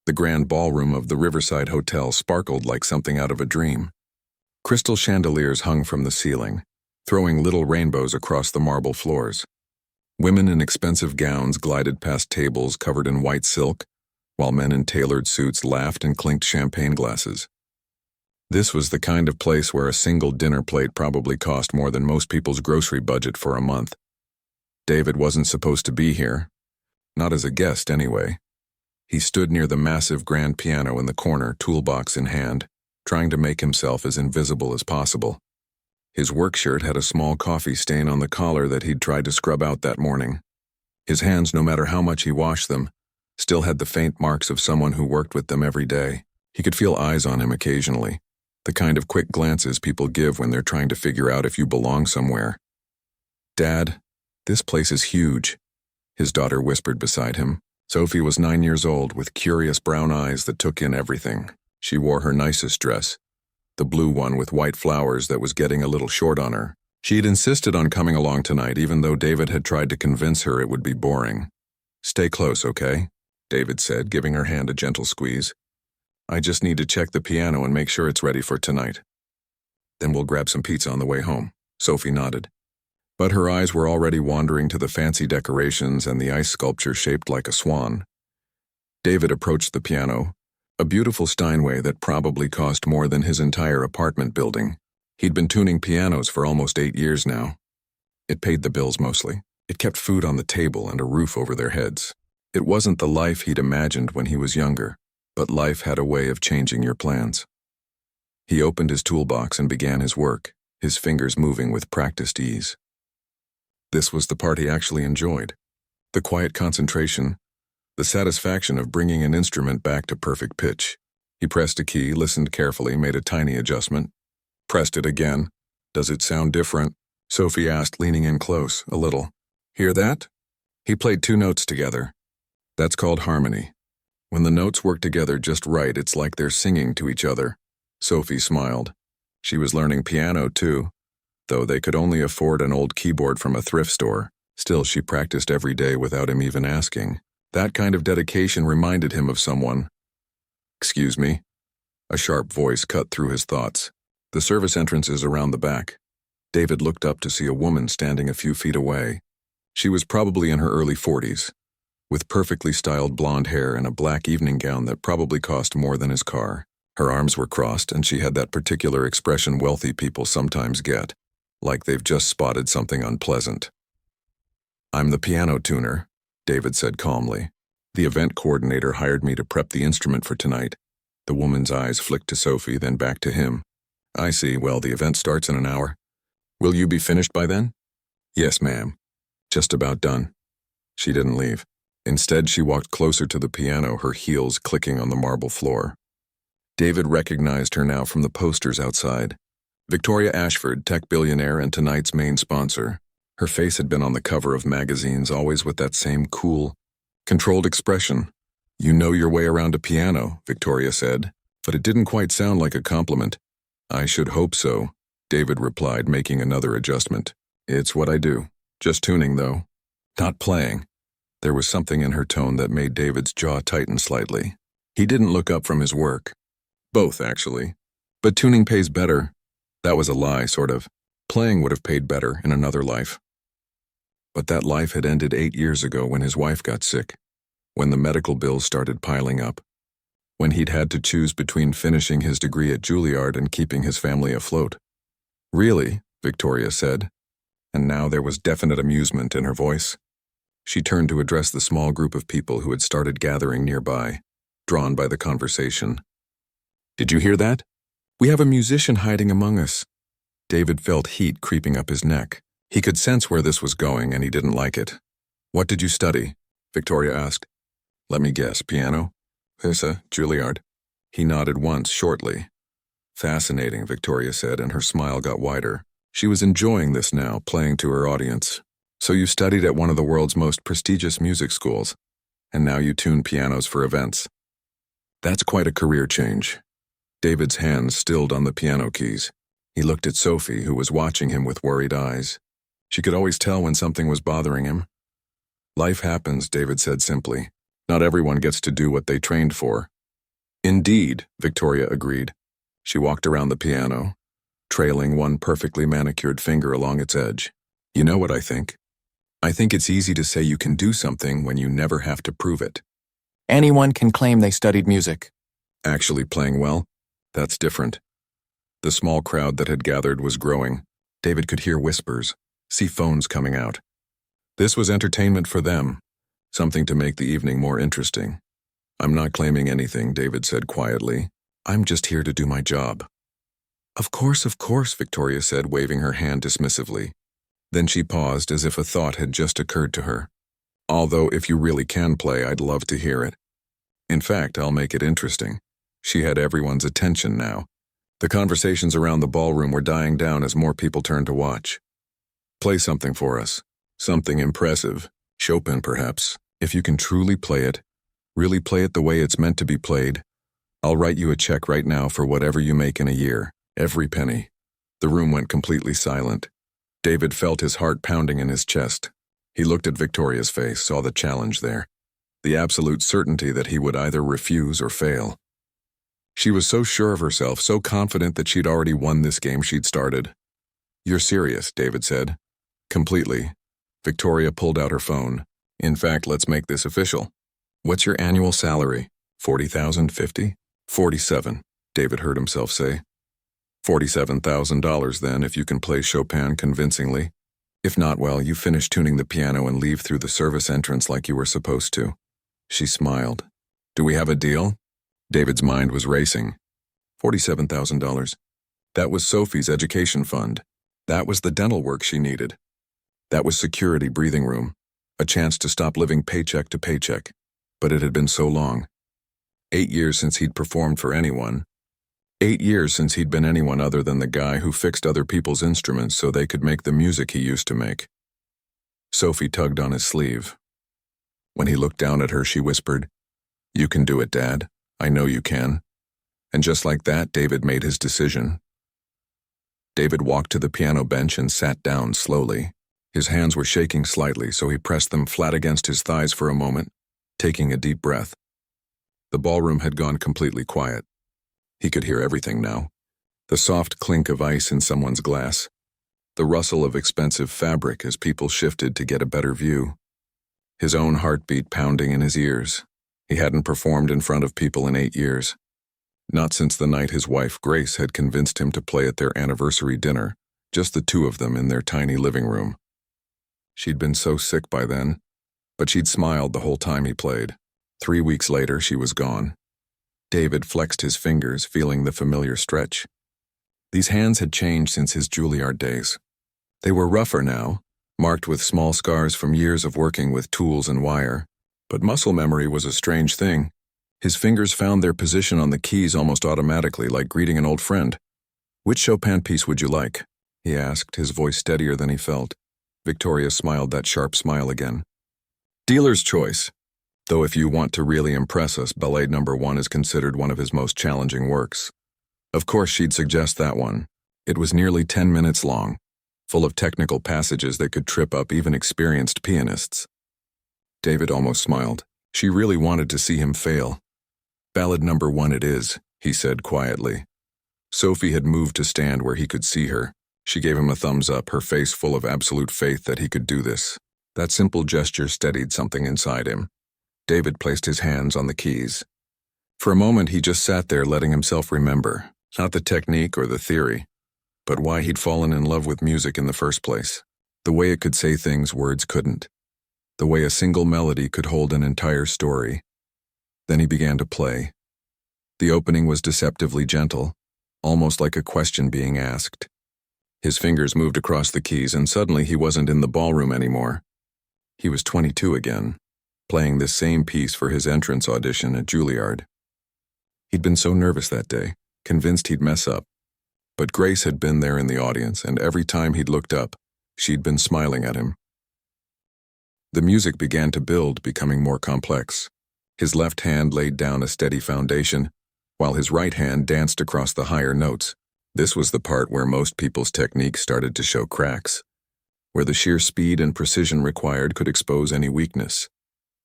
The grand ballroom of the Riverside Hotel sparkled like something out of a dream. Crystal chandeliers hung from the ceiling, throwing little rainbows across the marble floors. Women in expensive gowns glided past tables covered in white silk, while men in tailored suits laughed and clinked champagne glasses. This was the kind of place where a single dinner plate probably cost more than most people's grocery budget for a month. David wasn't supposed to be here. Not as a guest, anyway. He stood near the massive grand piano in the corner, toolbox in hand, trying to make himself as invisible as possible. His work shirt had a small coffee stain on the collar that he'd tried to scrub out that morning. His hands, no matter how much he washed them, still had the faint marks of someone who worked with them every day. He could feel eyes on him occasionally, the kind of quick glances people give when they're trying to figure out if you belong somewhere. "Dad, this place is huge," his daughter whispered beside him. Sophie was 9 years old, with curious brown eyes that took in everything. She wore her nicest dress, the blue one with white flowers that was getting a little short on her. She'd insisted on coming along tonight, even though David had tried to convince her it would be boring. "Stay close, okay?" David said, giving her hand a gentle squeeze. "I just need to check the piano and make sure it's ready for tonight. Then we'll grab some pizza on the way home." Sophie nodded. But her eyes were already wandering to the fancy decorations and the ice sculpture shaped like a swan. David approached the piano, a beautiful Steinway that probably cost more than his entire apartment building. He'd been tuning pianos for almost 8 years now. It paid the bills mostly. It kept food on the table and a roof over their heads. It wasn't the life he'd imagined when he was younger, but life had a way of changing your plans. He opened his toolbox and began his work, his fingers moving with practiced ease. This was the part he actually enjoyed. The quiet concentration, the satisfaction of bringing an instrument back to perfect pitch. He pressed a key, listened carefully, made a tiny adjustment. Pressed it again. "Does it sound different?" Sophie asked, leaning in close, a little. "Hear that?" He played 2 notes together. That's called harmony. When the notes work together just right, it's like they're singing to each other. Sophie smiled. She was learning piano, too. Though they could only afford an old keyboard from a thrift store, still she practiced every day without him even asking. That kind of dedication reminded him of someone. "Excuse me." A sharp voice cut through his thoughts. "The service entrance is around the back." David looked up to see a woman standing a few feet away. She was probably in her early 40s, with perfectly styled blonde hair and a black evening gown that probably cost more than his car. Her arms were crossed, and she had that particular expression wealthy people sometimes get, like they've just spotted something unpleasant. "I'm the piano tuner," David said calmly. "The event coordinator hired me to prep the instrument for tonight." The woman's eyes flicked to Sophie, then back to him. "I see. Well, the event starts in an hour. Will you be finished by then?" "Yes, ma'am. Just about done." She didn't leave. Instead, she walked closer to the piano, her heels clicking on the marble floor. David recognized her now from the posters outside. Victoria Ashford, tech billionaire and tonight's main sponsor. Her face had been on the cover of magazines, always with that same cool, controlled expression. "You know your way around a piano," Victoria said, but it didn't quite sound like a compliment. "I should hope so," David replied, making another adjustment. "It's what I do. Just tuning, though. Not playing." There was something in her tone that made David's jaw tighten slightly. He didn't look up from his work. Both, actually. But tuning pays better. That was a lie, sort of. Playing would have paid better in another life. But that life had ended 8 years ago when his wife got sick, when the medical bills started piling up, when he'd had to choose between finishing his degree at Juilliard and keeping his family afloat. "Really?" Victoria said, and now there was definite amusement in her voice. She turned to address the small group of people who had started gathering nearby, drawn by the conversation. "Did you hear that? We have a musician hiding among us." David felt heat creeping up his neck. He could sense where this was going, and he didn't like it. "What did you study?" Victoria asked. "Let me guess, piano?" Juilliard." He nodded once, shortly. "Fascinating," Victoria said, and her smile got wider. She was enjoying this now, playing to her audience. "So you studied at one of the world's most prestigious music schools, and now you tune pianos for events. That's quite a career change." David's hands stilled on the piano keys. He looked at Sophie, who was watching him with worried eyes. She could always tell when something was bothering him. "Life happens," David said simply. "Not everyone gets to do what they trained for." Indeed, Victoria agreed. She walked around the piano, trailing one perfectly manicured finger along its edge. You know what I think? I think it's easy to say you can do something when you never have to prove it. Anyone can claim they studied music. Actually playing well? That's different. The small crowd that had gathered was growing. David could hear whispers, see phones coming out. This was entertainment for them, something to make the evening more interesting. I'm not claiming anything, David said quietly. I'm just here to do my job. Of course, Victoria said, waving her hand dismissively. Then she paused as if a thought had just occurred to her. Although if you really can play, I'd love to hear it. In fact, I'll make it interesting. She had everyone's attention now. The conversations around the ballroom were dying down as more people turned to watch. Play something for us. Something impressive. Chopin, perhaps. If you can truly play it, really play it the way it's meant to be played, I'll write you a check right now for whatever you make in a year. Every penny. The room went completely silent. David felt his heart pounding in his chest. He looked at Victoria's face, saw the challenge there. The absolute certainty that he would either refuse or fail. She was so sure of herself, so confident that she'd already won this game she'd started. You're serious, David said. Completely. Victoria pulled out her phone. In fact, let's make this official. What's your annual salary? 40,000, 50? 47, David heard himself say. $47,000 then, if you can play Chopin convincingly. If not, well, you finish tuning the piano and leave through the service entrance like you were supposed to. She smiled. Do we have a deal? David's mind was racing. $47,000. That was Sophie's education fund. That was the dental work she needed. That was security breathing room. A chance to stop living paycheck to paycheck. But it had been so long. 8 years since he'd performed for anyone. 8 years since he'd been anyone other than the guy who fixed other people's instruments so they could make the music he used to make. Sophie tugged on his sleeve. When he looked down at her, she whispered, "You can do it, Dad. I know you can." And just like that, David made his decision. David walked to the piano bench and sat down slowly. His hands were shaking slightly, so he pressed them flat against his thighs for a moment, taking a deep breath. The ballroom had gone completely quiet. He could hear everything now. The soft clink of ice in someone's glass. The rustle of expensive fabric as people shifted to get a better view. His own heartbeat pounding in his ears. He hadn't performed in front of people in 8 years. Not since the night his wife, Grace, had convinced him to play at their anniversary dinner, just the two of them in their tiny living room. She'd been so sick by then, but she'd smiled the whole time he played. 3 weeks later, she was gone. David flexed his fingers, feeling the familiar stretch. These hands had changed since his Juilliard days. They were rougher now, marked with small scars from years of working with tools and wire. But muscle memory was a strange thing. His fingers found their position on the keys almost automatically, like greeting an old friend. "Which Chopin piece would you like?" he asked, his voice steadier than he felt. Victoria smiled that sharp smile again. "Dealer's choice. Though if you want to really impress us, Ballet No. 1 is considered one of his most challenging works." Of course she'd suggest that one. It was nearly 10 minutes long, full of technical passages that could trip up even experienced pianists. David almost smiled. She really wanted to see him fail. "Ballad No. 1 it is," he said quietly. Sophie had moved to stand where he could see her. She gave him a thumbs up, her face full of absolute faith that he could do this. That simple gesture steadied something inside him. David placed his hands on the keys. For a moment he just sat there letting himself remember, not the technique or the theory, but why he'd fallen in love with music in the first place. The way it could say things words couldn't. The way a single melody could hold an entire story. Then he began to play. The opening was deceptively gentle, almost like a question being asked. His fingers moved across the keys, and suddenly he wasn't in the ballroom anymore. He was 22 again, playing this same piece for his entrance audition at Juilliard. He'd been so nervous that day, convinced he'd mess up. But Grace had been there in the audience, and every time he'd looked up, she'd been smiling at him. The music began to build, becoming more complex. His left hand laid down a steady foundation, while his right hand danced across the higher notes. This was the part where most people's technique started to show cracks, where the sheer speed and precision required could expose any weakness.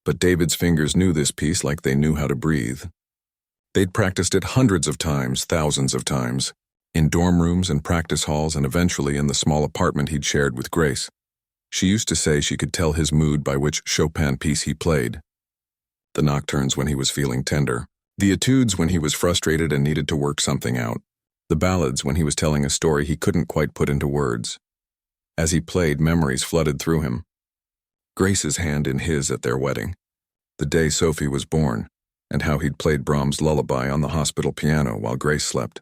But David's fingers knew this piece like they knew how to breathe. They'd practiced it hundreds of times, thousands of times, in dorm rooms and practice halls and eventually in the small apartment he'd shared with Grace. She used to say she could tell his mood by which Chopin piece he played. The nocturnes when he was feeling tender, the etudes when he was frustrated and needed to work something out, the ballads when he was telling a story he couldn't quite put into words. As he played, memories flooded through him. Grace's hand in his at their wedding, the day Sophie was born, and how he'd played Brahms' Lullaby on the hospital piano while Grace slept.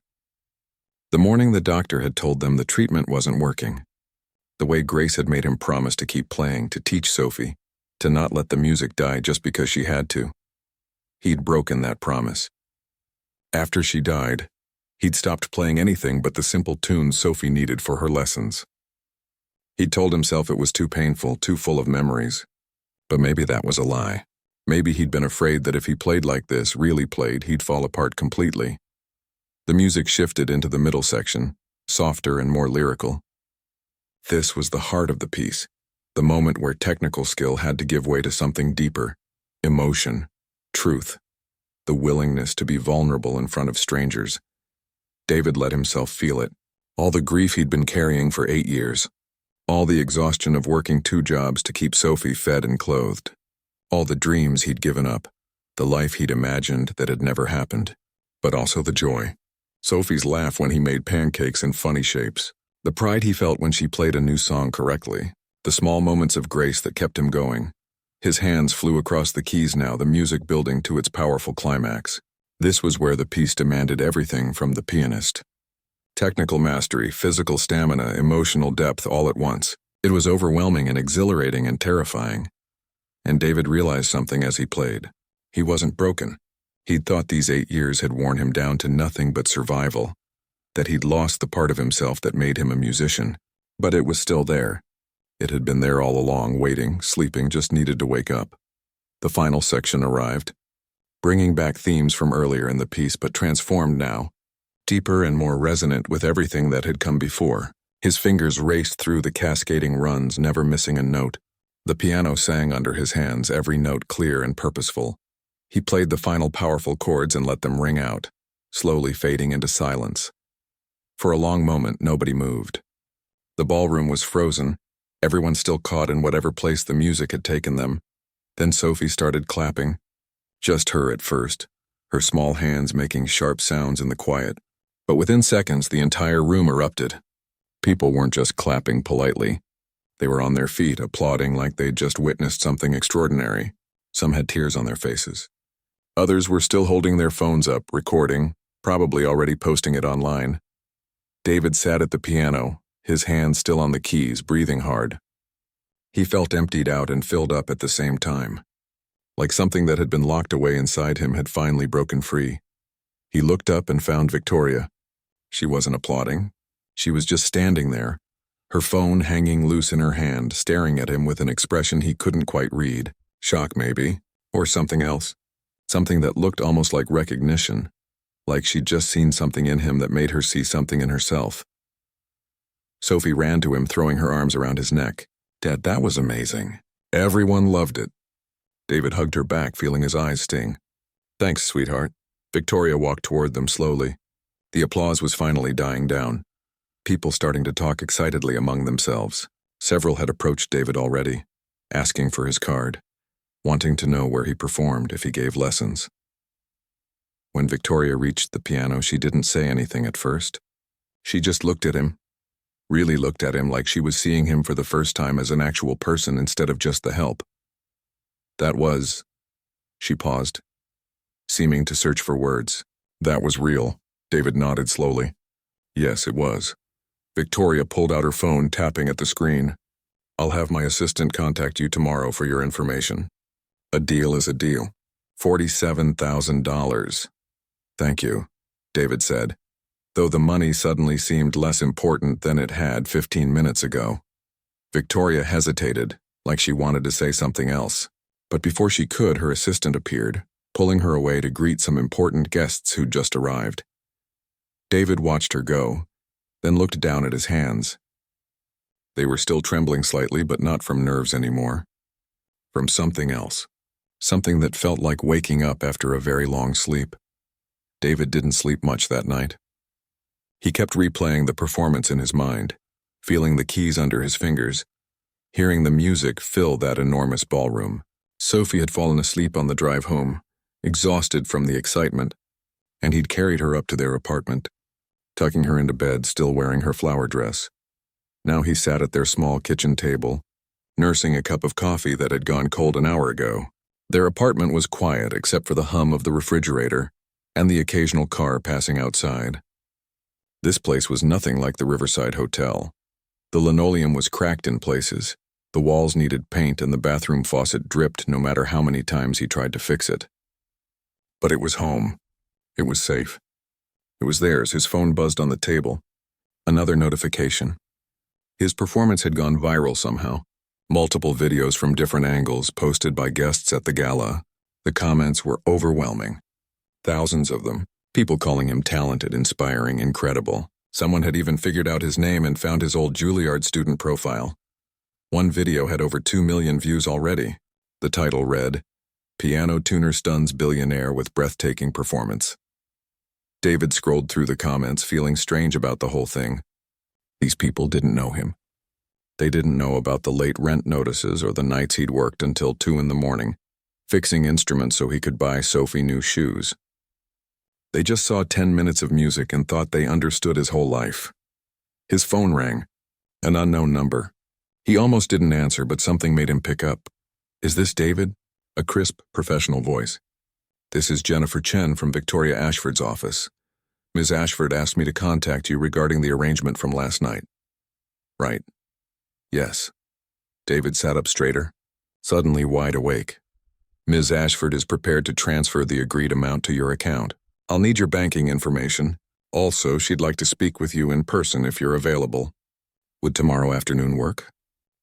The morning the doctor had told them the treatment wasn't working. The way Grace had made him promise to keep playing, to teach Sophie, to not let the music die just because she had to. He'd broken that promise. After she died, he'd stopped playing anything but the simple tunes Sophie needed for her lessons. He'd told himself it was too painful, too full of memories. But maybe that was a lie. Maybe he'd been afraid that if he played like this, really played, he'd fall apart completely. The music shifted into the middle section, softer and more lyrical. This was the heart of the piece, the moment where technical skill had to give way to something deeper, emotion, truth, the willingness to be vulnerable in front of strangers. David let himself feel it, all the grief he'd been carrying for 8 years, all the exhaustion of working 2 jobs to keep Sophie fed and clothed, all the dreams he'd given up, the life he'd imagined that had never happened, but also the joy. Sophie's laugh when he made pancakes in funny shapes, the pride he felt when she played a new song correctly, the small moments of grace that kept him going. His hands flew across the keys now, the music building to its powerful climax. This was where the piece demanded everything from the pianist. Technical mastery, physical stamina, emotional depth all at once. It was overwhelming and exhilarating and terrifying. And David realized something as he played. He wasn't broken. He'd thought these 8 years had worn him down to nothing but survival, that he'd lost the part of himself that made him a musician. But it was still there. It had been there all along, waiting, sleeping, just needed to wake up. The final section arrived, bringing back themes from earlier in the piece but transformed now, deeper and more resonant with everything that had come before. His fingers raced through the cascading runs, never missing a note. The piano sang under his hands, every note clear and purposeful. He played the final powerful chords and let them ring out, slowly fading into silence. For a long moment, nobody moved. The ballroom was frozen, everyone still caught in whatever place the music had taken them. Then Sophie started clapping. Just her at first, her small hands making sharp sounds in the quiet. But within seconds, the entire room erupted. People weren't just clapping politely. They were on their feet, applauding like they'd just witnessed something extraordinary. Some had tears on their faces. Others were still holding their phones up, recording, probably already posting it online. David sat at the piano, his hands still on the keys, breathing hard. He felt emptied out and filled up at the same time. Like something that had been locked away inside him had finally broken free. He looked up and found Victoria. She wasn't applauding. She was just standing there, her phone hanging loose in her hand, staring at him with an expression he couldn't quite read. Shock, maybe, or something else. Something that looked almost like recognition, like she'd just seen something in him that made her see something in herself. Sophie ran to him, throwing her arms around his neck. "Dad, that was amazing. Everyone loved it." David hugged her back, feeling his eyes sting. "Thanks, sweetheart." Victoria walked toward them slowly. The applause was finally dying down. People starting to talk excitedly among themselves. Several had approached David already, asking for his card, wanting to know where he performed, if he gave lessons. When Victoria reached the piano, she didn't say anything at first. She just looked at him, really looked at him like she was seeing him for the first time as an actual person instead of just the help. That was... She paused, seeming to search for words. "That was real," David nodded slowly. "Yes, it was." Victoria pulled out her phone, tapping at the screen. "I'll have my assistant contact you tomorrow for your information." "A deal is a deal." $47,000. "Thank you," David said, though the money suddenly seemed less important than it had 15 minutes ago. Victoria hesitated, like she wanted to say something else. But before she could, her assistant appeared, pulling her away to greet some important guests who'd just arrived. David watched her go, then looked down at his hands. They were still trembling slightly, but not from nerves anymore. From something else. Something that felt like waking up after a very long sleep. David didn't sleep much that night. He kept replaying the performance in his mind, feeling the keys under his fingers, hearing the music fill that enormous ballroom. Sophie had fallen asleep on the drive home, exhausted from the excitement, and he'd carried her up to their apartment, tucking her into bed, still wearing her flower dress. Now he sat at their small kitchen table, nursing a cup of coffee that had gone cold an hour ago. Their apartment was quiet except for the hum of the refrigerator and the occasional car passing outside. This place was nothing like the Riverside Hotel. The linoleum was cracked in places, the walls needed paint, and the bathroom faucet dripped no matter how many times he tried to fix it. But it was home. It was safe. It was theirs. His phone buzzed on the table. Another notification. His performance had gone viral somehow. Multiple videos from different angles posted by guests at the gala. The comments were overwhelming. Thousands of them. People calling him talented, inspiring, incredible. Someone had even figured out his name and found his old Juilliard student profile. One video had over 2 million views already. The title read, "Piano Tuner Stuns Billionaire with Breathtaking Performance." David scrolled through the comments, feeling strange about the whole thing. These people didn't know him. They didn't know about the late rent notices or the nights he'd worked until 2 in the morning, fixing instruments so he could buy Sophie new shoes. They just saw 10 minutes of music and thought they understood his whole life. His phone rang. An unknown number. He almost didn't answer, but something made him pick up. "Is this David?" A crisp, professional voice. "This is Jennifer Chen from Victoria Ashford's office. Ms. Ashford asked me to contact you regarding the arrangement from last night." "Right. Yes." David sat up straighter, suddenly wide awake. "Ms. Ashford is prepared to transfer the agreed amount to your account. I'll need your banking information. Also, she'd like to speak with you in person if you're available. Would tomorrow afternoon work?"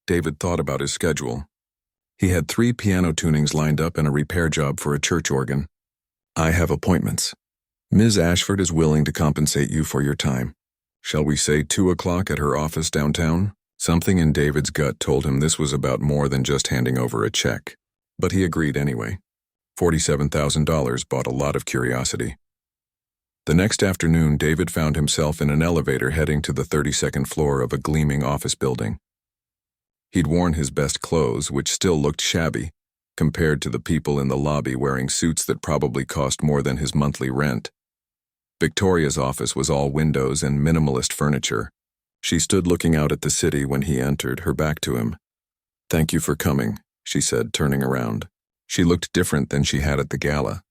David thought about his schedule. He had 3 piano tunings lined up and a repair job for a church organ. "I have appointments. Ms. Ashford is willing to compensate you for your time. Shall we say 2 o'clock at her office downtown?" Something in David's gut told him this was about more than just handing over a check. But he agreed anyway. $47,000 bought a lot of curiosity. The next afternoon, David found himself in an elevator heading to the 32nd floor of a gleaming office building. He'd worn his best clothes, which still looked shabby, compared to the people in the lobby wearing suits that probably cost more than his monthly rent. Victoria's office was all windows and minimalist furniture. She stood looking out at the city when he entered, her back to him. "Thank you for coming," she said, turning around. She looked different than she had at the gala.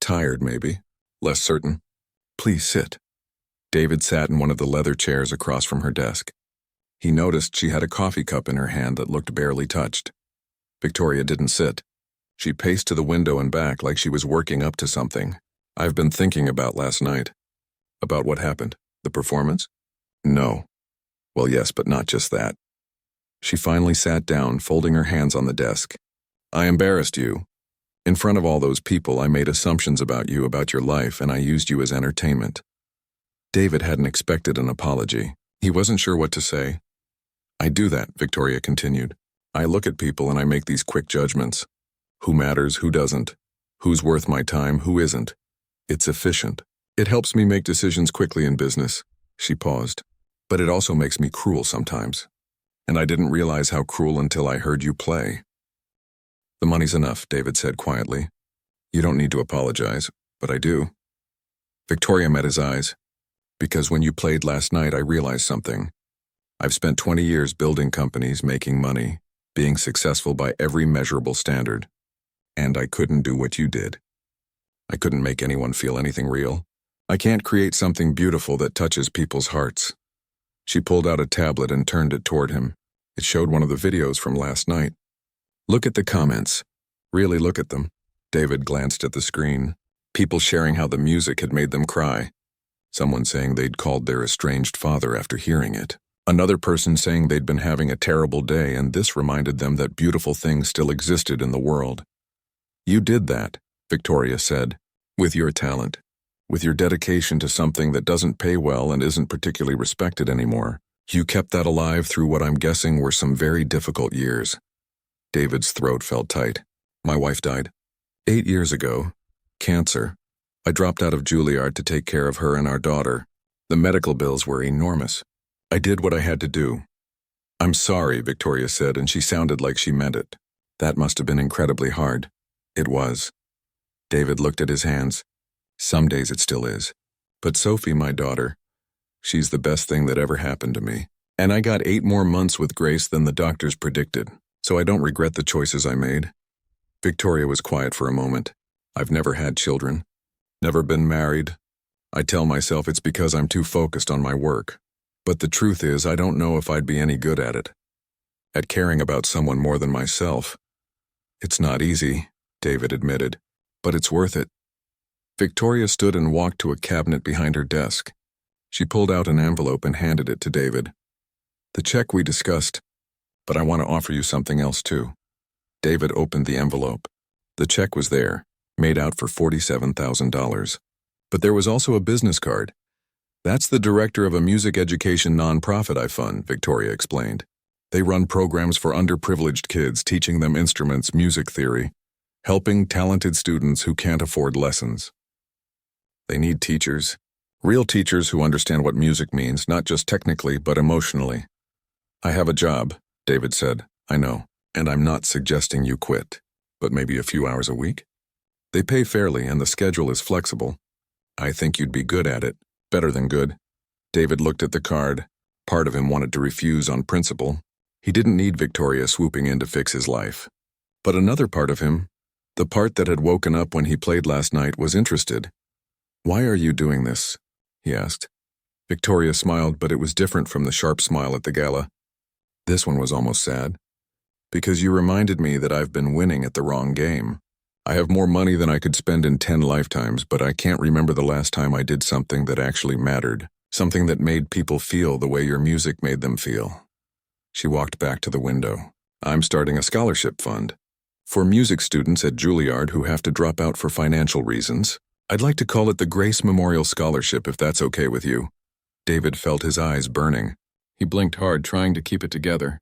Tired, maybe. Less certain. "Please sit." David sat in one of the leather chairs across from her desk. He noticed she had a coffee cup in her hand that looked barely touched. Victoria didn't sit. She paced to the window and back like she was working up to something. "I've been thinking about last night." "About what happened? The performance?" "No." "Well, yes, but not just that." She finally sat down, folding her hands on the desk. "I embarrassed you. In front of all those people, I made assumptions about you, about your life, and I used you as entertainment." David hadn't expected an apology. He wasn't sure what to say. "I do that," Victoria continued. "I look at people and I make these quick judgments. Who matters, who doesn't? Who's worth my time, who isn't? It's efficient. It helps me make decisions quickly in business." She paused. "But it also makes me cruel sometimes. And I didn't realize how cruel until I heard you play." "The money's enough," David said quietly. "You don't need to apologize, but I do." Victoria met his eyes. "Because when you played last night, I realized something. I've spent 20 years building companies, making money, being successful by every measurable standard. And I couldn't do what you did. I couldn't make anyone feel anything real. I can't create something beautiful that touches people's hearts." She pulled out a tablet and turned it toward him. It showed one of the videos from last night. "Look at the comments. Really look at them." David glanced at the screen. People sharing how the music had made them cry. Someone saying they'd called their estranged father after hearing it. Another person saying they'd been having a terrible day and this reminded them that beautiful things still existed in the world. "You did that," Victoria said, "with your talent, with your dedication to something that doesn't pay well and isn't particularly respected anymore. You kept that alive through what I'm guessing were some very difficult years." David's throat felt tight. "My wife died 8 years ago. Cancer. I dropped out of Juilliard to take care of her and our daughter. The medical bills were enormous. I did what I had to do. I'm sorry, Victoria said, and she sounded like she meant it. That must have been incredibly hard. It was. David looked at his hands. Some days it still is. But Sophie, my daughter, she's the best thing that ever happened to me. And I got 8 more months with Grace than the doctors predicted, so I don't regret the choices I made. Victoria was quiet for a moment. I've never had children. Never been married. I tell myself it's because I'm too focused on my work. But the truth is, I don't know if I'd be any good at it. At caring about someone more than myself. It's not easy, David admitted, but it's worth it. Victoria stood and walked to a cabinet behind her desk. She pulled out an envelope and handed it to David. The check we discussed, but I want to offer you something else too. David opened the envelope. The check was there, made out for $47,000. But there was also a business card. That's the director of a music education nonprofit I fund, Victoria explained. They run programs for underprivileged kids, teaching them instruments, music theory, helping talented students who can't afford lessons. They need teachers, real teachers who understand what music means, not just technically, but emotionally. I have a job, David said, I know, and I'm not suggesting you quit, but maybe a few hours a week? They pay fairly and the schedule is flexible. I think you'd be good at it, better than good. David looked at the card. Part of him wanted to refuse on principle. He didn't need Victoria swooping in to fix his life. But another part of him, the part that had woken up when he played last night, was interested. Why are you doing this? He asked. Victoria smiled, but it was different from the sharp smile at the gala. This one was almost sad. Because you reminded me that I've been winning at the wrong game. I have more money than I could spend in 10 lifetimes, but I can't remember the last time I did something that actually mattered, something that made people feel the way your music made them feel. She walked back to the window. I'm starting a scholarship fund. For music students at Juilliard who have to drop out for financial reasons. I'd like to call it the Grace Memorial Scholarship if that's okay with you. David felt his eyes burning. He blinked hard, trying to keep it together.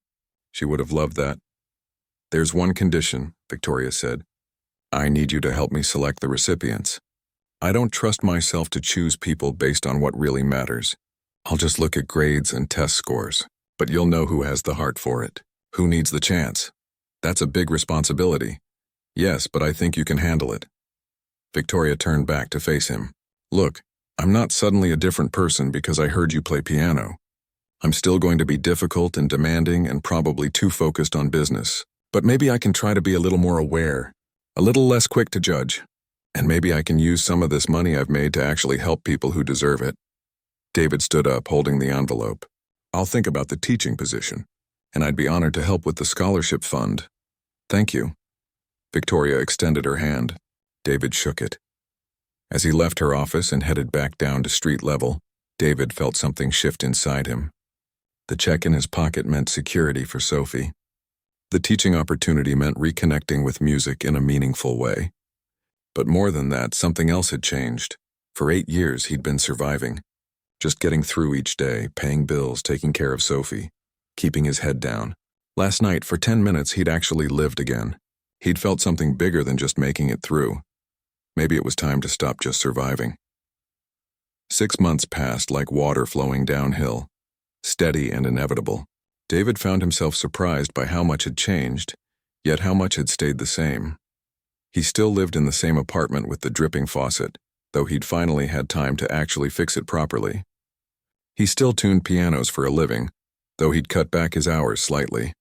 She would have loved that. There's one condition, Victoria said. I need you to help me select the recipients. I don't trust myself to choose people based on what really matters. I'll just look at grades and test scores. But you'll know who has the heart for it, who needs the chance. That's a big responsibility. Yes, but I think you can handle it. Victoria turned back to face him. Look, I'm not suddenly a different person because I heard you play piano. I'm still going to be difficult and demanding and probably too focused on business. But maybe I can try to be a little more aware, a little less quick to judge. And maybe I can use some of this money I've made to actually help people who deserve it. David stood up, holding the envelope. I'll think about the teaching position, and I'd be honored to help with the scholarship fund. Thank you. Victoria extended her hand. David shook it. As he left her office and headed back down to street level, David felt something shift inside him. The check in his pocket meant security for Sophie. The teaching opportunity meant reconnecting with music in a meaningful way. But more than that, something else had changed. For 8 years, he'd been surviving. Just getting through each day, paying bills, taking care of Sophie, keeping his head down. Last night, for 10 minutes, he'd actually lived again. He'd felt something bigger than just making it through. Maybe it was time to stop just surviving. 6 months passed like water flowing downhill, steady and inevitable. David found himself surprised by how much had changed, yet how much had stayed the same. He still lived in the same apartment with the dripping faucet, though he'd finally had time to actually fix it properly. He still tuned pianos for a living, though he'd cut back his hours slightly.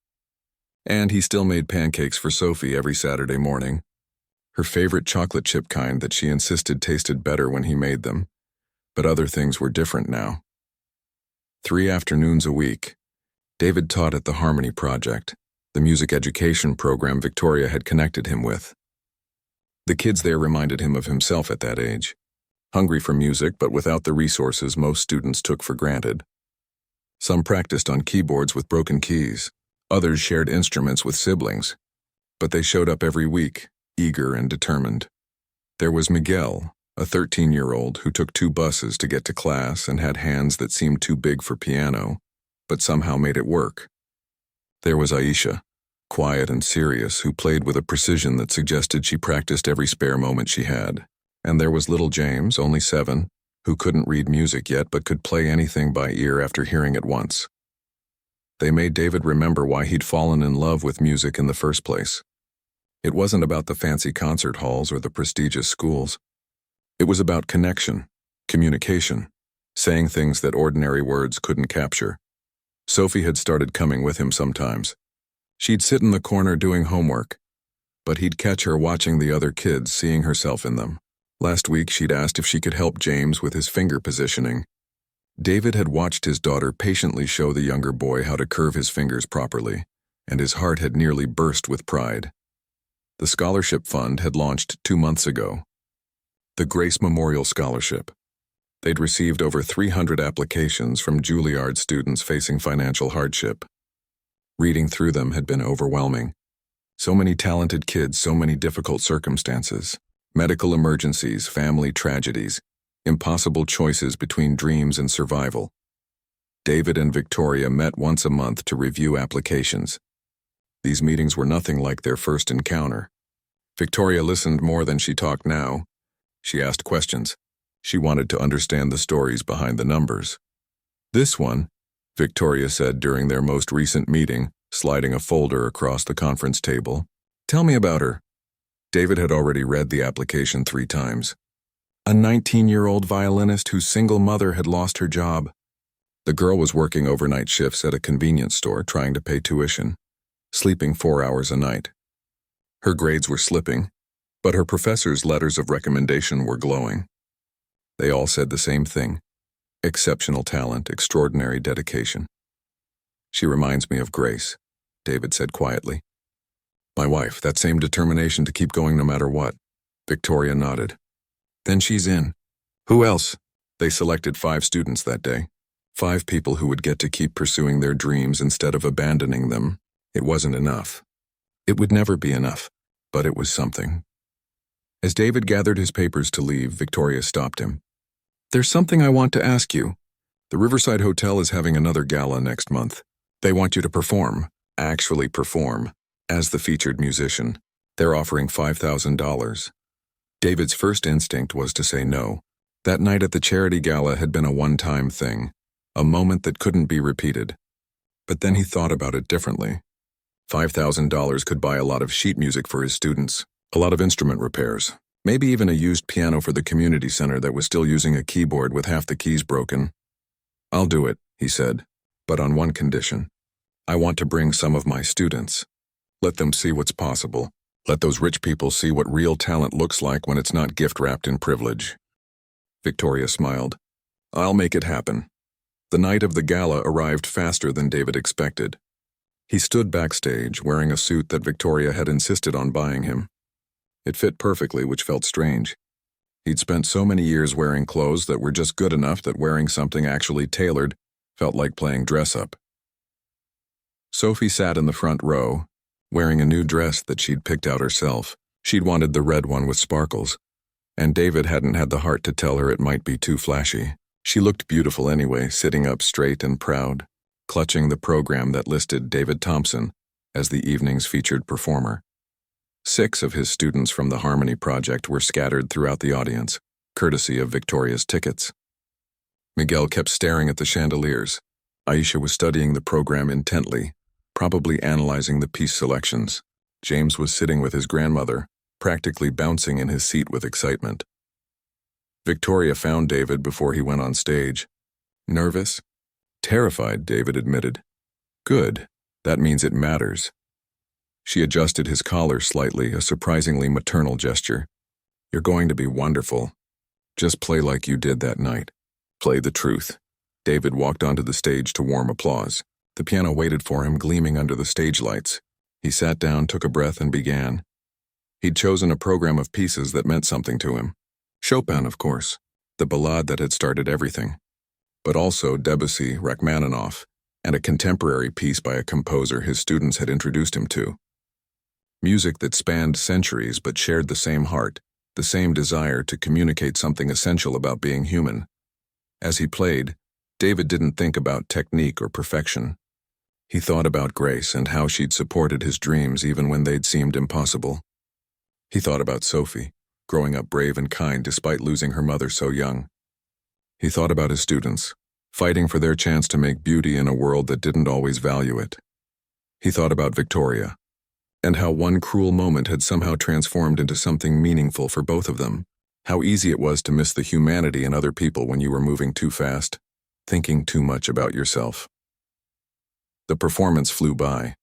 And he still made pancakes for Sophie every Saturday morning, her favorite chocolate chip kind that she insisted tasted better when he made them. But other things were different now. 3 afternoons a week, David taught at the Harmony Project, the music education program Victoria had connected him with. The kids there reminded him of himself at that age, hungry for music but without the resources most students took for granted. Some practiced on keyboards with broken keys, others shared instruments with siblings, but they showed up every week, eager and determined. There was Miguel, a 13-year-old who took 2 buses to get to class and had hands that seemed too big for piano, but somehow made it work. There was Aisha, quiet and serious, who played with a precision that suggested she practiced every spare moment she had. And there was little James, only 7, who couldn't read music yet but could play anything by ear after hearing it once. They made David remember why he'd fallen in love with music in the first place. It wasn't about the fancy concert halls or the prestigious schools. It was about connection, communication, saying things that ordinary words couldn't capture. Sophie had started coming with him sometimes. She'd sit in the corner doing homework, but he'd catch her watching the other kids, seeing herself in them. Last week, she'd asked if she could help James with his finger positioning. David had watched his daughter patiently show the younger boy how to curve his fingers properly, and his heart had nearly burst with pride. The scholarship fund had launched 2 months ago. The Grace Memorial Scholarship. They'd received over 300 applications from Juilliard students facing financial hardship. Reading through them had been overwhelming. So many talented kids, so many difficult circumstances. Medical emergencies, family tragedies, impossible choices between dreams and survival. David and Victoria met once a month to review applications. These meetings were nothing like their first encounter. Victoria listened more than she talked now. She asked questions. She wanted to understand the stories behind the numbers. This one, Victoria said during their most recent meeting, sliding a folder across the conference table. Tell me about her. David had already read the application 3 times. A 19-year-old violinist whose single mother had lost her job. The girl was working overnight shifts at a convenience store trying to pay tuition, sleeping 4 hours a night. Her grades were slipping, but her professors' letters of recommendation were glowing. They all said the same thing: exceptional talent, extraordinary dedication. She reminds me of Grace, David said quietly. My wife, that same determination to keep going no matter what. Victoria nodded. Then she's in. Who else? They selected 5 students that day. 5 people who would get to keep pursuing their dreams instead of abandoning them. It wasn't enough. It would never be enough, but it was something. As David gathered his papers to leave, Victoria stopped him. There's something I want to ask you. The Riverside Hotel is having another gala next month. They want you to perform, actually perform, as the featured musician. They're offering $5,000. David's first instinct was to say no. That night at the charity gala had been a one-time thing, a moment that couldn't be repeated. But then he thought about it differently. $5,000 could buy a lot of sheet music for his students, a lot of instrument repairs, maybe even a used piano for the community center that was still using a keyboard with half the keys broken. I'll do it, he said, but on one condition. I want to bring some of my students. Let them see what's possible. Let those rich people see what real talent looks like when it's not gift-wrapped in privilege. Victoria smiled. I'll make it happen. The night of the gala arrived faster than David expected. He stood backstage wearing a suit that Victoria had insisted on buying him. It fit perfectly, which felt strange. He'd spent so many years wearing clothes that were just good enough that wearing something actually tailored felt like playing dress-up. Sophie sat in the front row, wearing a new dress that she'd picked out herself. She'd wanted the red one with sparkles, and David hadn't had the heart to tell her it might be too flashy. She looked beautiful anyway, sitting up straight and proud, clutching the program that listed David Thompson as the evening's featured performer. 6 of his students from the Harmony Project were scattered throughout the audience, courtesy of Victoria's tickets. Miguel kept staring at the chandeliers. Aisha was studying the program intently, probably analyzing the piece selections. James was sitting with his grandmother, practically bouncing in his seat with excitement. Victoria found David before he went on stage. Nervous? Terrified, David admitted. Good. That means it matters. She adjusted his collar slightly, a surprisingly maternal gesture. You're going to be wonderful. Just play like you did that night. Play the truth. David walked onto the stage to warm applause. The piano waited for him, gleaming under the stage lights. He sat down, took a breath, and began. He'd chosen a program of pieces that meant something to him. Chopin, of course, the ballade that had started everything. But also Debussy, Rachmaninoff, and a contemporary piece by a composer his students had introduced him to. Music that spanned centuries but shared the same heart, the same desire to communicate something essential about being human. As he played, David didn't think about technique or perfection. He thought about Grace and how she'd supported his dreams even when they'd seemed impossible. He thought about Sophie, growing up brave and kind despite losing her mother so young. He thought about his students, fighting for their chance to make beauty in a world that didn't always value it. He thought about Victoria, and how one cruel moment had somehow transformed into something meaningful for both of them. How easy it was to miss the humanity in other people when you were moving too fast, thinking too much about yourself. The performance flew by.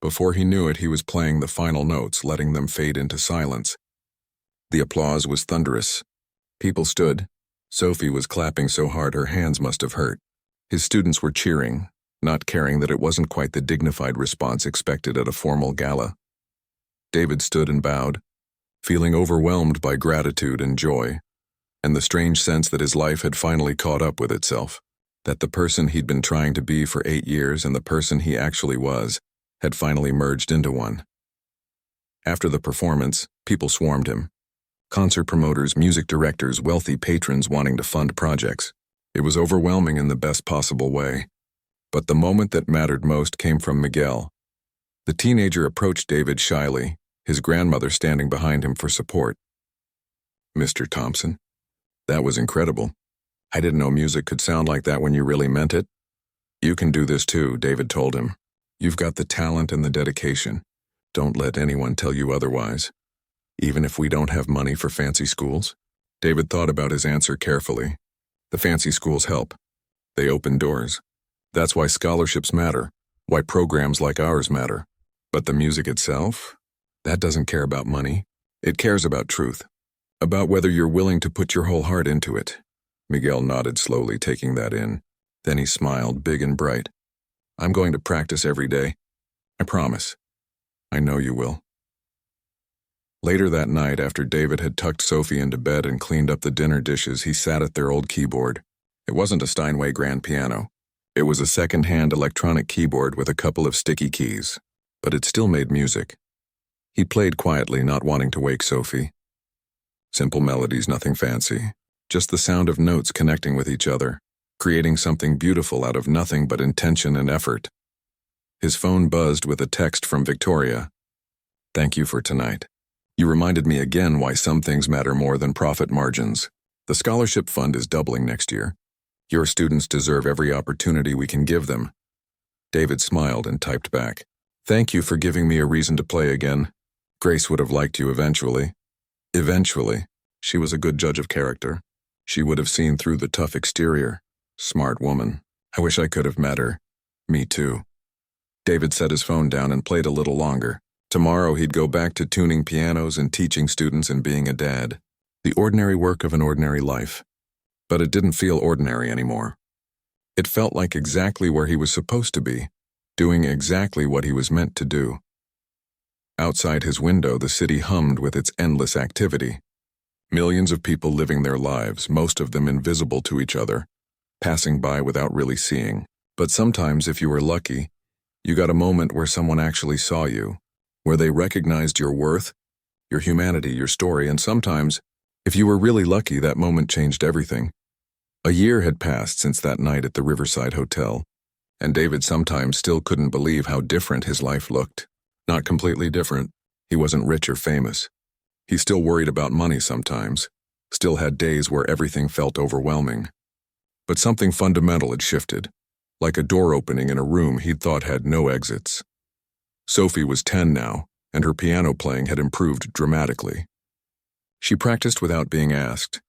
Before he knew it, he was playing the final notes, letting them fade into silence. The applause was thunderous. People stood. Sophie was clapping so hard her hands must have hurt. His students were cheering, not caring that it wasn't quite the dignified response expected at a formal gala. David stood and bowed, feeling overwhelmed by gratitude and joy, and the strange sense that his life had finally caught up with itself, that the person he'd been trying to be for 8 years and the person he actually was had finally merged into one. After the performance, people swarmed him. Concert promoters, music directors, wealthy patrons wanting to fund projects. It was overwhelming in the best possible way. But the moment that mattered most came from Miguel. The teenager approached David shyly, his grandmother standing behind him for support. "Mr. Thompson, that was incredible. I didn't know music could sound like that when you really meant it." "You can do this too," David told him. "You've got the talent and the dedication. Don't let anyone tell you otherwise. Even if we don't have money for fancy schools?" David thought about his answer carefully. The fancy schools help. They open doors. That's why scholarships matter, why programs like ours matter. But the music itself? That doesn't care about money. It cares about truth, about whether you're willing to put your whole heart into it. Miguel nodded slowly, taking that in. Then he smiled, big and bright. "I'm going to practice every day. I promise. I know you will." Later that night, after David had tucked Sophie into bed and cleaned up the dinner dishes, he sat at their old keyboard. It wasn't a Steinway grand piano. It was a second-hand electronic keyboard with a couple of sticky keys, but it still made music. He played quietly, not wanting to wake Sophie. Simple melodies, nothing fancy. Just the sound of notes connecting with each other, creating something beautiful out of nothing but intention and effort. His phone buzzed with a text from Victoria. "Thank you for tonight. You reminded me again why some things matter more than profit margins. The scholarship fund is doubling next year. Your students deserve every opportunity we can give them." David smiled and typed back, "Thank you for giving me a reason to play again. Grace would have liked you eventually." Eventually. She was a good judge of character. She would have seen through the tough exterior. Smart woman. I wish I could have met her. Me too. David set his phone down and played a little longer. Tomorrow he'd go back to tuning pianos and teaching students and being a dad. The ordinary work of an ordinary life. But it didn't feel ordinary anymore. It felt like exactly where he was supposed to be, doing exactly what he was meant to do. Outside his window, the city hummed with its endless activity. Millions of people living their lives, most of them invisible to each other, passing by without really seeing. But sometimes, if you were lucky, you got a moment where someone actually saw you, where they recognized your worth, your humanity, your story, and sometimes, if you were really lucky, that moment changed everything. A year had passed since that night at the Riverside Hotel, and David sometimes still couldn't believe how different his life looked. Not completely different. He wasn't rich or famous. He still worried about money sometimes, still had days where everything felt overwhelming. But something fundamental had shifted, like a door opening in a room he'd thought had no exits. Sophie was 10 now, and her piano playing had improved dramatically. She practiced without being asked,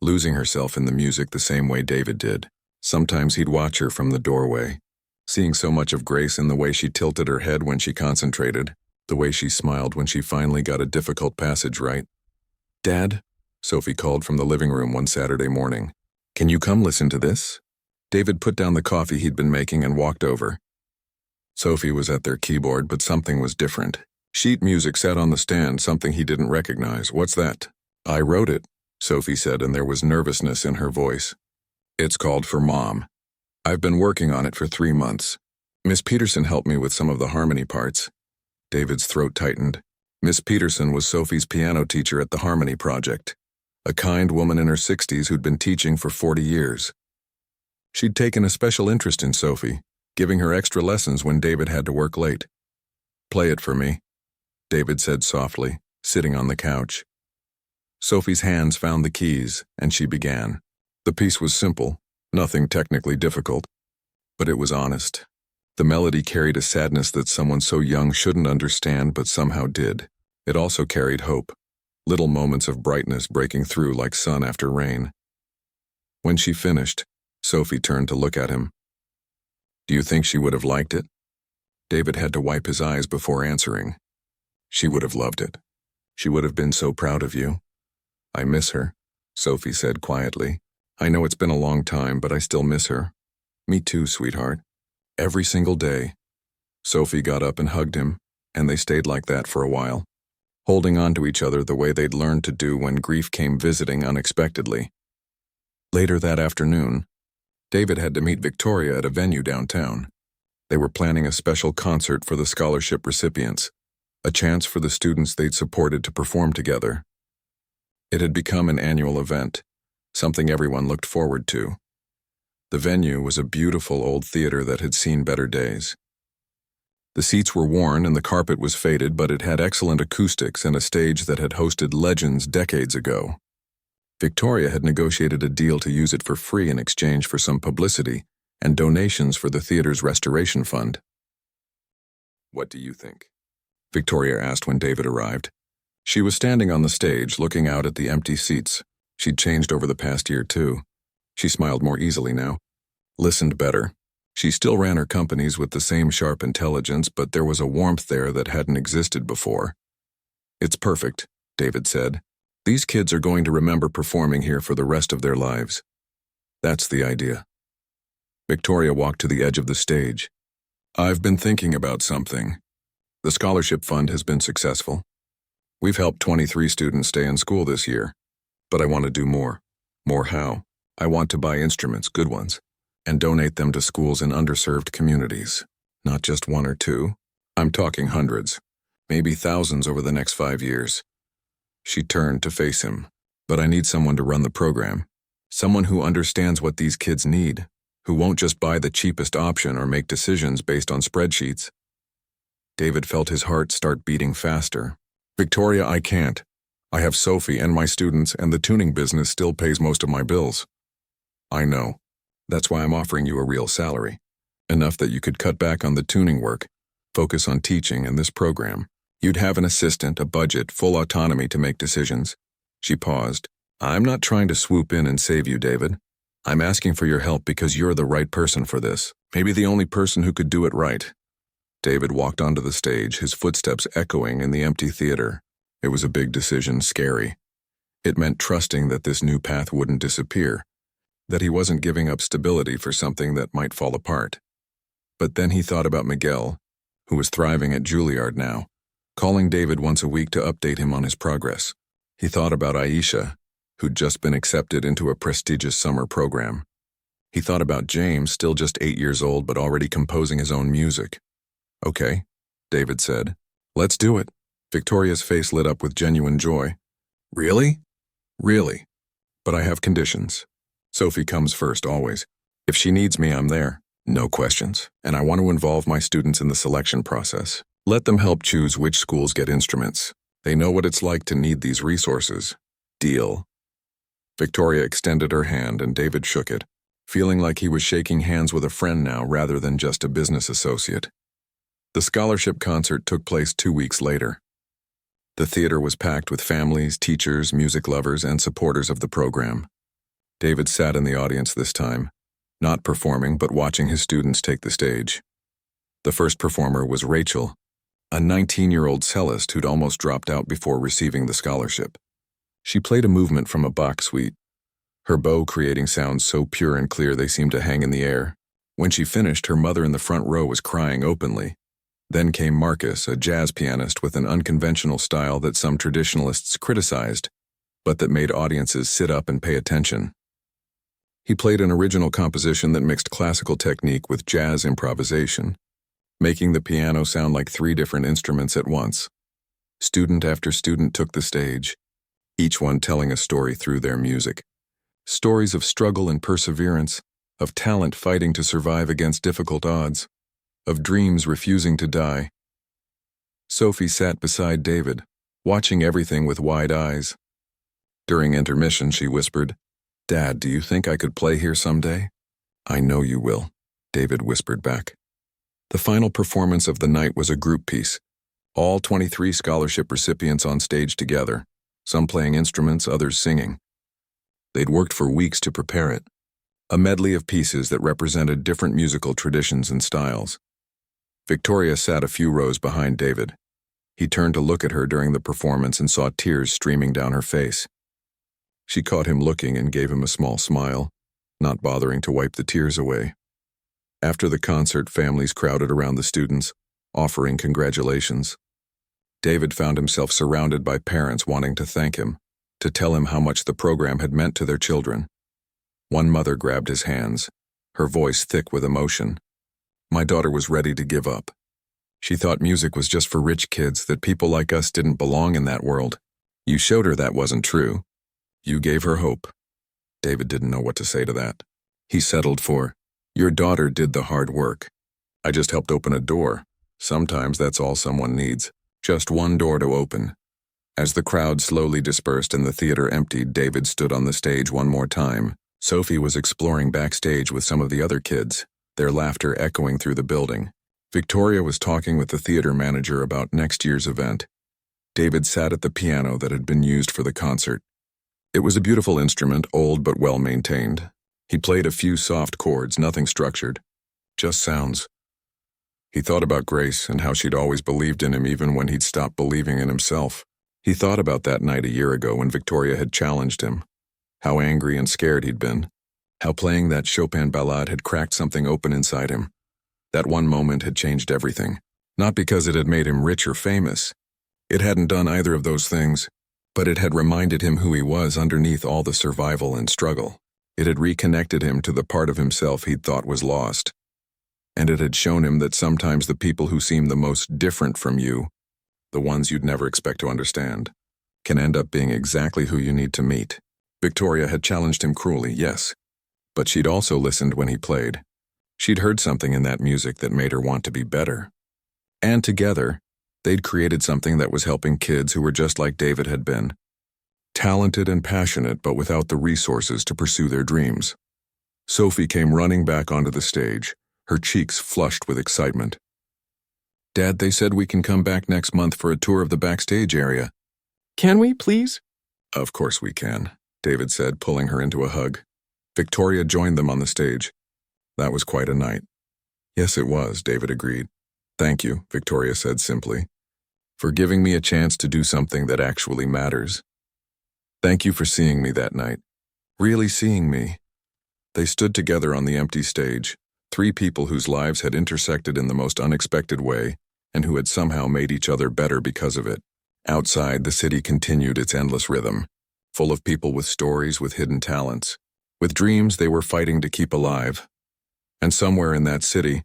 losing herself in the music the same way David did. Sometimes he'd watch her from the doorway, seeing so much of grace in the way she tilted her head when she concentrated, the way she smiled when she finally got a difficult passage right. "Dad," Sophie called from the living room one Saturday morning. "Can you come listen to this?" David put down the coffee he'd been making and walked over. Sophie was at their keyboard, but something was different. Sheet music sat on the stand, something he didn't recognize. "What's that?" "I wrote it," Sophie said, and there was nervousness in her voice. "It's called For Mom. I've been working on it for 3 months. Miss Peterson helped me with some of the harmony parts." David's throat tightened. Miss Peterson was Sophie's piano teacher at the Harmony Project, a kind woman in her 60s who'd been teaching for 40 years. She'd taken a special interest in Sophie, giving her extra lessons when David had to work late. "Play it for me," David said softly, sitting on the couch. Sophie's hands found the keys, and she began. The piece was simple, nothing technically difficult, but it was honest. The melody carried a sadness that someone so young shouldn't understand but somehow did. It also carried hope, little moments of brightness breaking through like sun after rain. When she finished, Sophie turned to look at him. "Do you think she would have liked it?" David had to wipe his eyes before answering. "She would have loved it. She would have been so proud of you." "I miss her," Sophie said quietly. "I know it's been a long time, but I still miss her." "Me too, sweetheart. Every single day." Sophie got up and hugged him, and they stayed like that for a while, holding on to each other the way they'd learned to do when grief came visiting unexpectedly. Later that afternoon, David had to meet Victoria at a venue downtown. They were planning a special concert for the scholarship recipients, a chance for the students they'd supported to perform together. It had become an annual event, something everyone looked forward to. The venue was a beautiful old theater that had seen better days. The seats were worn and the carpet was faded, but it had excellent acoustics and a stage that had hosted legends decades ago. Victoria had negotiated a deal to use it for free in exchange for some publicity and donations for the theater's restoration fund. "What do you think?" Victoria asked when David arrived. She was standing on the stage, looking out at the empty seats. She'd changed over the past year, too. She smiled more easily now, listened better. She still ran her companies with the same sharp intelligence, but there was a warmth there that hadn't existed before. "It's perfect," David said. "These kids are going to remember performing here for the rest of their lives. That's the idea." Victoria walked to the edge of the stage. "I've been thinking about something. The scholarship fund has been successful. We've helped 23 students stay in school this year, but I want to do more. More how? I want to buy instruments, good ones, and donate them to schools in underserved communities. Not just one or two. I'm talking hundreds, maybe thousands over the next 5 years." She turned to face him. "But I need someone to run the program. Someone who understands what these kids need, who won't just buy the cheapest option or make decisions based on spreadsheets." David felt his heart start beating faster. "Victoria, I can't. I have Sophie and my students, and the tuning business still pays most of my bills." "I know. That's why I'm offering you a real salary. Enough that you could cut back on the tuning work, focus on teaching and this program. You'd have an assistant, a budget, full autonomy to make decisions." She paused. "I'm not trying to swoop in and save you, David. I'm asking for your help because you're the right person for this. Maybe the only person who could do it right." David walked onto the stage, his footsteps echoing in the empty theater. It was a big decision, scary. It meant trusting that this new path wouldn't disappear, that he wasn't giving up stability for something that might fall apart. But then he thought about Miguel, who was thriving at Juilliard now, calling David once a week to update him on his progress. He thought about Aisha, who'd just been accepted into a prestigious summer program. He thought about James, still just 8 years old but already composing his own music. "Okay," David said. "Let's do it." Victoria's face lit up with genuine joy. "Really?" "Really. But I have conditions. Sophie comes first, always. If she needs me, I'm there. No questions. And I want to involve my students in the selection process. Let them help choose which schools get instruments. They know what it's like to need these resources. Deal." Victoria extended her hand and David shook it, feeling like he was shaking hands with a friend now rather than just a business associate. The scholarship concert took place 2 weeks later. The theater was packed with families, teachers, music lovers, and supporters of the program. David sat in the audience this time, not performing but watching his students take the stage. The first performer was Rachel, a 19-year-old cellist who'd almost dropped out before receiving the scholarship. She played a movement from a Bach suite, her bow creating sounds so pure and clear they seemed to hang in the air. When she finished, her mother in the front row was crying openly. Then came Marcus, a jazz pianist with an unconventional style that some traditionalists criticized, but that made audiences sit up and pay attention. He played an original composition that mixed classical technique with jazz improvisation, making the piano sound like 3 different instruments at once. Student after student took the stage, each one telling a story through their music. Stories of struggle and perseverance, of talent fighting to survive against difficult odds, of dreams refusing to die. Sophie sat beside David, watching everything with wide eyes. During intermission, she whispered, "Dad, do you think I could play here someday?" "I know you will," David whispered back. The final performance of the night was a group piece. All 23 scholarship recipients on stage together, some playing instruments, others singing. They'd worked for weeks to prepare it. A medley of pieces that represented different musical traditions and styles. Victoria sat a few rows behind David. He turned to look at her during the performance and saw tears streaming down her face. She caught him looking and gave him a small smile, not bothering to wipe the tears away. After the concert, families crowded around the students, offering congratulations. David found himself surrounded by parents wanting to thank him, to tell him how much the program had meant to their children. One mother grabbed his hands, her voice thick with emotion. "My daughter was ready to give up. She thought music was just for rich kids, that people like us didn't belong in that world. You showed her that wasn't true. You gave her hope." David didn't know what to say to that. He settled for, "Your daughter did the hard work. I just helped open a door. Sometimes that's all someone needs. Just one door to open." As the crowd slowly dispersed and the theater emptied, David stood on the stage one more time. Sophie was exploring backstage with some of the other kids, their laughter echoing through the building. Victoria was talking with the theater manager about next year's event. David sat at the piano that had been used for the concert. It was a beautiful instrument, old but well-maintained. He played a few soft chords, nothing structured, just sounds. He thought about Grace and how she'd always believed in him even when he'd stopped believing in himself. He thought about that night a year ago when Victoria had challenged him, how angry and scared he'd been, how playing that Chopin ballade had cracked something open inside him. That one moment had changed everything, not because it had made him rich or famous. It hadn't done either of those things, but it had reminded him who he was underneath all the survival and struggle. It had reconnected him to the part of himself he'd thought was lost. And it had shown him that sometimes the people who seem the most different from you, the ones you'd never expect to understand, can end up being exactly who you need to meet. Victoria had challenged him cruelly, yes, but she'd also listened when he played. She'd heard something in that music that made her want to be better. And together, they'd created something that was helping kids who were just like David had been. Talented and passionate, but without the resources to pursue their dreams. Sophie came running back onto the stage, her cheeks flushed with excitement. "Dad, they said we can come back next month for a tour of the backstage area." Can we, please? "Of course we can," David said, pulling her into a hug. Victoria joined them on the stage. That was quite a night. "Yes, it was," David agreed. "Thank you," Victoria said simply, "for giving me a chance to do something that actually matters. Thank you for seeing me that night. Really seeing me." They stood together on the empty stage, three people whose lives had intersected in the most unexpected way and who had somehow made each other better because of it. Outside, the city continued its endless rhythm, full of people with stories, with hidden talents, with dreams they were fighting to keep alive. And somewhere in that city,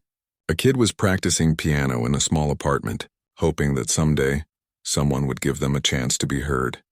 a kid was practicing piano in a small apartment, hoping that someday someone would give them a chance to be heard.